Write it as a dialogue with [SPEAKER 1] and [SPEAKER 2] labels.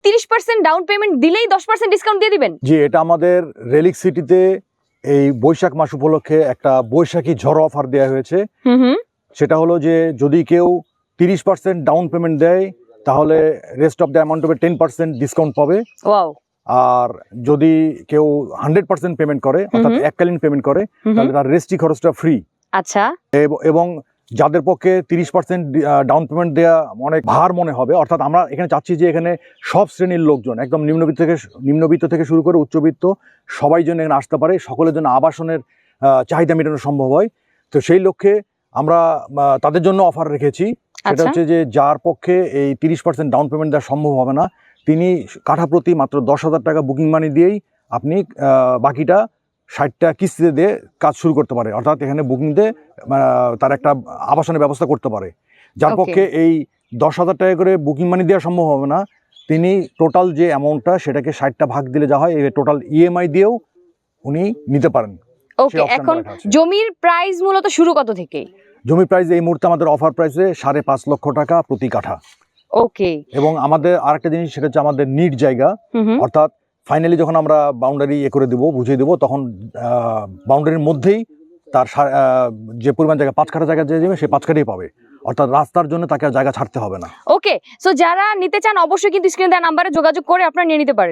[SPEAKER 1] 30% down payment দিলেই 10% discount দিয়ে দিবেন?
[SPEAKER 2] জি, এটা আমাদের রেলিক সিটিতে এই বৈশাখ মাস উপলক্ষে একটা বৈশাখী ঝড় অফার দেওয়া হয়েছে। সেটা হলো যে যদি কেউ 30% ডাউন পেমেন্ট দেয় তাহলে রেস্ট অফ দ্য অ্যামাউন্ট হবে 10% ডিসকাউন্ট পাবে।
[SPEAKER 1] ওয়াও।
[SPEAKER 2] আর যদি কেউ 100% পেমেন্ট করে অর্থাৎ এককালীন পেমেন্ট করে তাহলে তার রেজিস্ট্রি খরচটা ফ্রি।
[SPEAKER 1] আচ্ছা।
[SPEAKER 2] এবং যাদের পক্ষে 30% ডাউন পেমেন্ট দেওয়া অনেক ভার মনে হবে, অর্থাৎ আমরা এখানে চাচ্ছি যে এখানে সব শ্রেণীর লোকজন একদম নিম্নবিত্ত থেকে শুরু করে উচ্চবিত্ত সবাই যেন এখানে আসতে পারে, সকলের জন্য আবাসনের চাহিদা মেটানো সম্ভব হয়। তো সেই লক্ষ্যে আমরা তাদের জন্য অফার রেখেছি। সেটা হচ্ছে যে যার পক্ষে এই 30% ডাউন পেমেন্ট দেওয়া সম্ভব হবে না তিনি কাঠা প্রতি মাত্র 10,000 টাকা বুকিং মানি দিয়েই আপনি বাকিটা 60টা কিস্তিতে দিয়ে কাজ শুরু করতে পারে, অর্থাৎ এখানে বুকিং দিয়ে তার একটা আবাসনের ব্যবস্থা করতে পারে। যার পক্ষে এই 10,000 টাকা করে বুকিং মানি দেওয়া সম্ভব হবে না তিনি টোটাল যে অ্যামাউন্টটা সেটাকে 60টা ভাগ দিলে যা হয় এই টোটাল ইএমআই দিয়েও উনি নিতে পারেন।
[SPEAKER 1] ওকে, এখন জমির প্রাইস মূলত শুরু কত থেকে?
[SPEAKER 2] জমির প্রাইস এই মুহূর্তে আমাদের অফার প্রাইসে 5.5 লক্ষ টাকা প্রতি কাঠা।
[SPEAKER 1] ওকে।
[SPEAKER 2] এবং আমাদের আরেকটা জিনিস সেটা হচ্ছে আমাদের নিট জায়গা, অর্থাৎ ফাইনালি যখন আমরা বাউন্ডারি করে দেবো বুঝিয়ে দেবো তখন বাউন্ডারির মধ্যেই তার যে পরিমাণ জায়গা 5 কাঠা জায়গা যে যাবে সে 5 কাঠাই পাবে, অর্থাৎ রাস্তার জন্য তাকে আর জায়গা ছাড়তে হবে না।
[SPEAKER 1] ওকে, সো যারা নিতে চান অবশ্যই কিন্তু স্ক্রিনে দেওয়া নাম্বারে যোগাযোগ করে আপনারা নিয়ে নিতে পারেন।